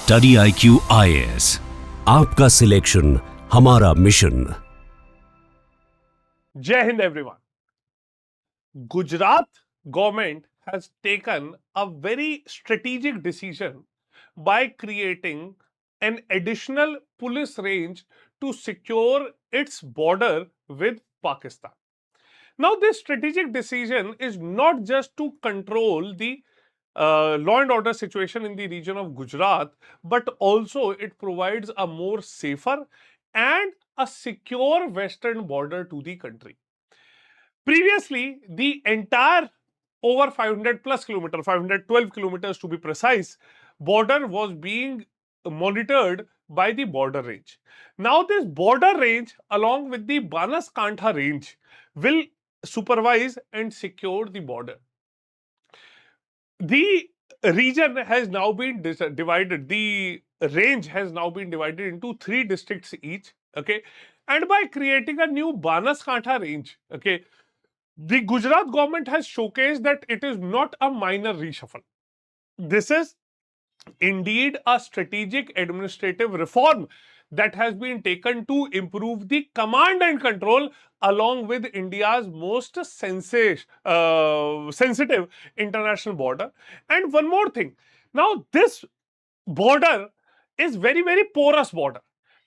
Study IQ IAS, आपका selection हमारा mission. Jai Hind everyone. Gujarat government has taken a very strategic decision by creating an additional police range to secure its border with Pakistan. Now, this strategic decision is not just to control the law and order situation in the region of Gujarat, but also it provides a more safer and a secure western border to the country. Previously, the entire over 500 plus kilometer, 512 kilometers to be precise, border was being monitored by the border range. Now, this border range, along with the Banaskantha range, will supervise and secure the border. The region has now been divided, the range has now been divided into 3 districts each, okay? And by creating a new Banaskantha range, okay, the Gujarat government has showcased that it is not a minor reshuffle. This is indeed a strategic administrative reform that has been taken to improve the command and control along with India's most sensitive international border. And one more thing, now this border is very porous border,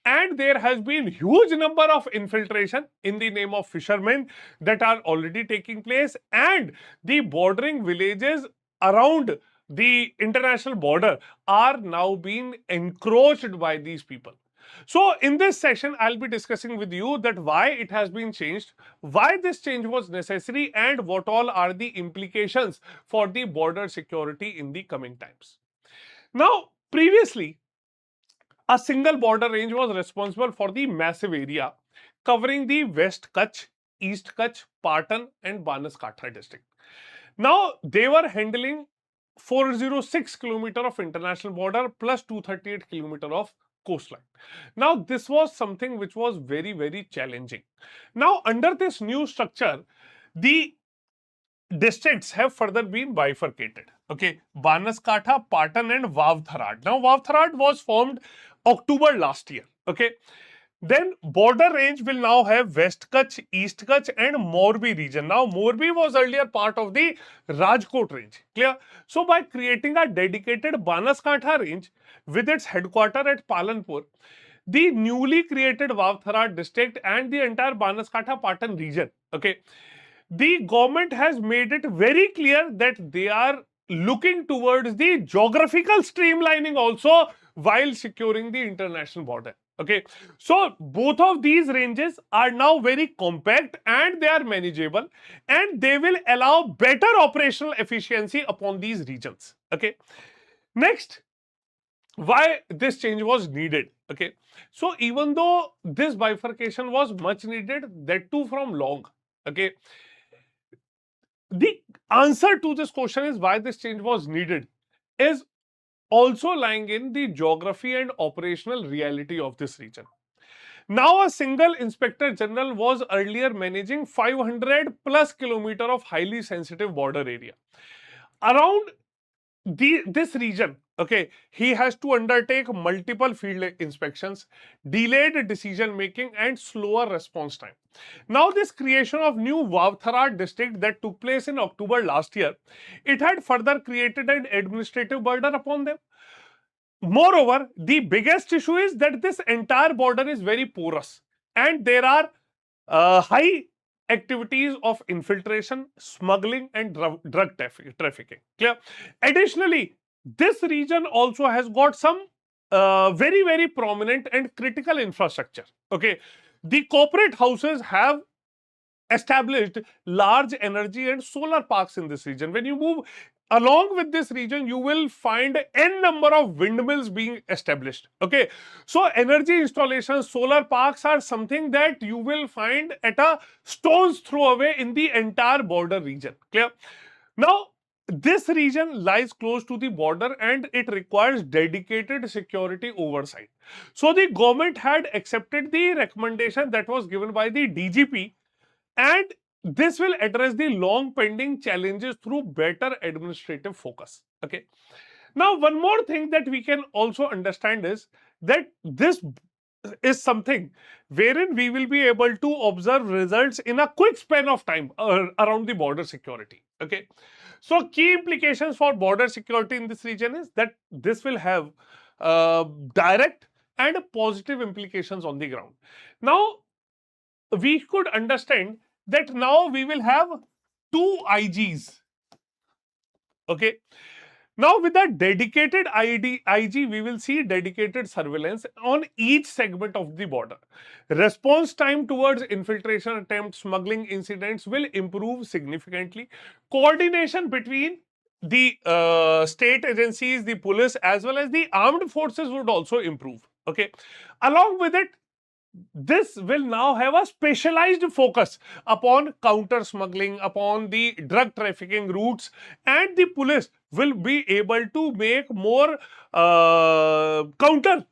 and there has been huge number of infiltration in the name of fishermen that are already taking place, and the bordering villages around the international border are now being encroached by these people. So in this session, I'll be discussing with you that why it has been changed, why this change was necessary, and what all are the implications for the border security in the coming times. Now, previously, a single border range was responsible for the massive area covering the West Kutch, East Kutch, Patan and Banaskantha district. Now, they were handling 406 kilometer of international border plus 238 kilometer of coastline. Now, this was something which was very challenging. Now, under this new structure, the districts have further been bifurcated. Okay, Banaskantha, Patan and Vav-Tharad. Now, Vav-Tharad was formed October last year. Okay, then border range will now have West Kutch, East Kutch and Morbi region. Now, Morbi was earlier part of the Rajkot range. Clear? So, by creating a dedicated Banaskantha range with its headquarter at Palanpur, the newly created Vav-Tharad district and the entire Banaskantha Patan region, okay, the government has made it very clear that they are looking towards the geographical streamlining also while securing the international border. Okay, so both of these ranges are now very compact and they are manageable, and they will allow better operational efficiency upon these regions. Okay, next, why this change was needed. Okay, so even though this bifurcation was much needed, that too from long, okay, the answer to this question is why this change was needed is also lying in the geography and operational reality of this region. Now, a single inspector general was earlier managing 500 plus kilometer of highly sensitive border area. Around this region, okay, he has to undertake multiple field inspections, delayed decision making and slower response time. Now, this creation of new Vav-Tharad district that took place in October last year, it had further created an administrative burden upon them. Moreover, the biggest issue is that this entire border is very porous and there are high activities of infiltration, smuggling and drug trafficking. Clear? Additionally, this region also has got some very prominent and critical infrastructure. Okay, the corporate houses have established large energy and solar parks in this region. When you move along with this region, you will find n number of windmills being established. Okay, so energy installations, solar parks are something that you will find at a stone's throw away in the entire border region. Clear? Now, this region lies close to the border and it requires dedicated security oversight. So, the government had accepted the recommendation that was given by the DGP, and this will address the long pending challenges through better administrative focus. Okay. Now, one more thing that we can also understand is that this is something wherein we will be able to observe results in a quick span of time around the border security. Okay, so key implications for border security in this region is that this will have direct and positive implications on the ground. Now, we could understand that now we will have two IGs. Okay, now with a dedicated IG, we will see dedicated surveillance on each segment of the border. Response time towards infiltration attempts, smuggling incidents will improve significantly. Coordination between the state agencies, the police, as well as the armed forces would also improve. Okay, along with it, this will now have a specialized focus upon counter smuggling, upon the drug trafficking routes, and the police will be able to make more counter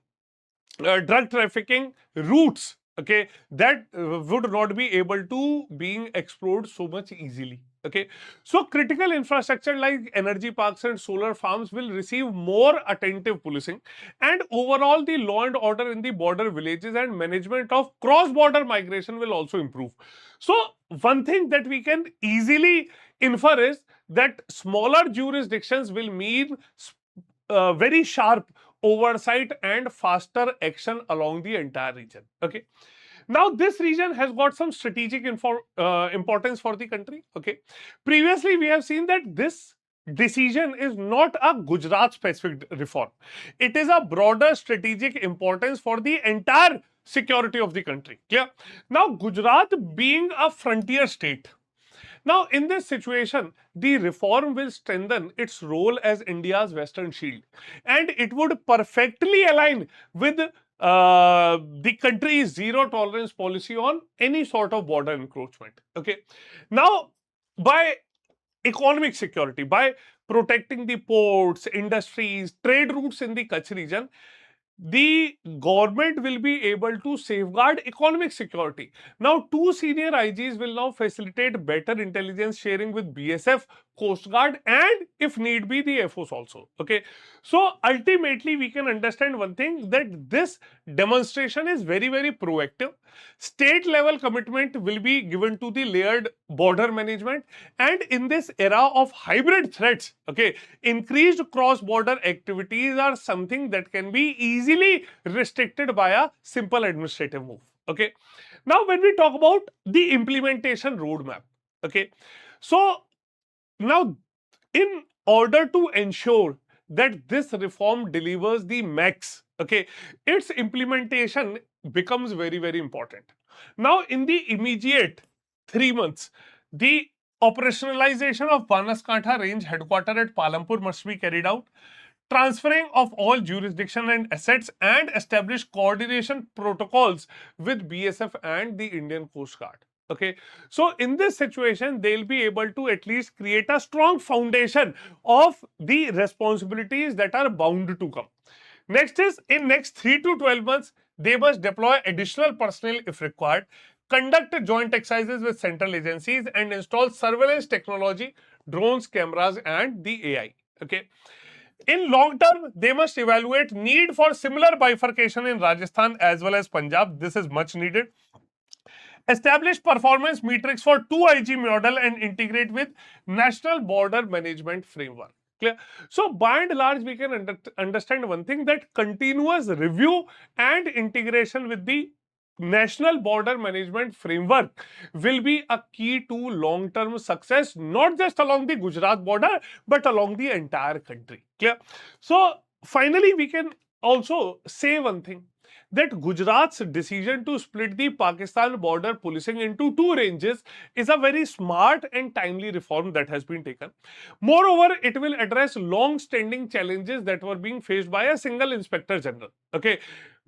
drug trafficking routes, okay, that would not be able to being explored so much easily. Okay, so critical infrastructure like energy parks and solar farms will receive more attentive policing, and overall the law and order in the border villages and management of cross-border migration will also improve. So one thing that we can easily infer is that smaller jurisdictions will mean very sharp oversight and faster action along the entire region. Okay, now this region has got some strategic importance for the country. Okay, previously we have seen that this decision is not a Gujarat specific reform, it is a broader strategic importance for the entire security of the country. Yeah, now Gujarat being a frontier state, now, in this situation, the reform will strengthen its role as India's Western Shield, and it would perfectly align with the country's zero tolerance policy on any sort of border encroachment. Okay, now by economic security, by protecting the ports, industries, trade routes in the Kutch region, the government will be able to safeguard economic security. Now, two senior IGs will now facilitate better intelligence sharing with BSF, Coast Guard, and if need be, the FOs also. Okay, so ultimately, we can understand one thing, that this demonstration is very, very proactive. State level commitment will be given to the layered border management, and in this era of hybrid threats, okay, increased cross border activities are something that can be easily restricted by a simple administrative move. Okay, now when we talk about the implementation roadmap, okay, so now in order to ensure that this reform delivers the max, okay, its implementation becomes very, very important. Now, in the immediate 3 months, the operationalization of Banaskantha range headquarter at Palampur must be carried out, transferring of all jurisdiction and assets, and establish coordination protocols with BSF and the Indian Coast Guard. Okay, so in this situation, they'll be able to at least create a strong foundation of the responsibilities that are bound to come. Next is, in next 3 to 12 months, they must deploy additional personnel if required, conduct joint exercises with central agencies, and install surveillance technology, drones, cameras, and the AI. Okay. In long term, they must evaluate need for similar bifurcation in Rajasthan as well as Punjab. This is much needed. Establish performance metrics for 2IG model and integrate with National Border Management Framework. Clear? So, by and large, we can understand one thing, that continuous review and integration with the National Border Management Framework will be a key to long-term success, not just along the Gujarat border, but along the entire country. Clear? So, finally, we can also say one thing, that Gujarat's decision to split the Pakistan border policing into two ranges is a very smart and timely reform that has been taken. Moreover, it will address long-standing challenges that were being faced by a single Inspector General. Okay,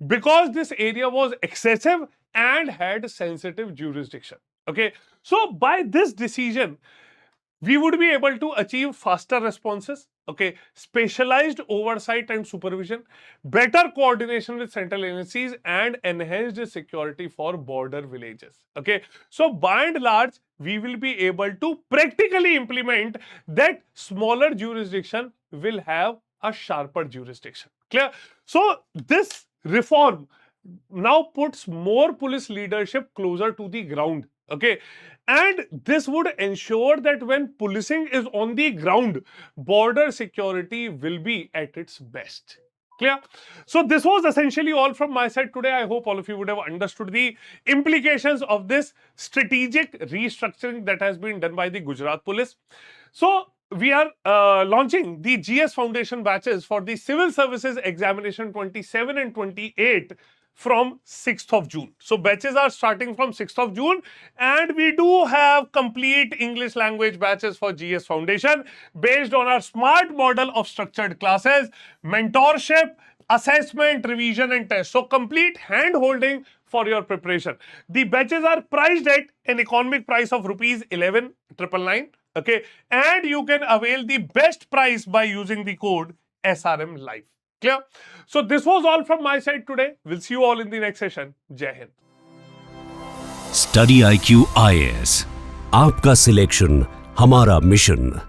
because this area was excessive and had sensitive jurisdiction. Okay, so by this decision, we would be able to achieve faster responses, okay, specialized oversight and supervision, better coordination with central agencies, and enhanced security for border villages. Okay, so by and large, we will be able to practically implement that smaller jurisdiction will have a sharper jurisdiction. Clear? So this reform now puts more police leadership closer to the ground. Okay, and this would ensure that when policing is on the ground, border security will be at its best. Clear? So this was essentially all from my side today. I hope all of you would have understood the implications of this strategic restructuring that has been done by the Gujarat Police. So we are launching the GS Foundation batches for the Civil Services Examination 27 and 28 from 6th of June. So batches are starting from 6th of June, and we do have complete English language batches for GS Foundation based on our smart model of structured classes, mentorship, assessment, revision and test. So complete hand holding for your preparation. The batches are priced at an economic price of rupees 11,999. Okay, and you can avail the best price by using the code SRM Live. Clear? So this was all from my side today. We'll see you all in the next session. Jai Hind. StudyIQ IAS, आपका selection हमारा mission.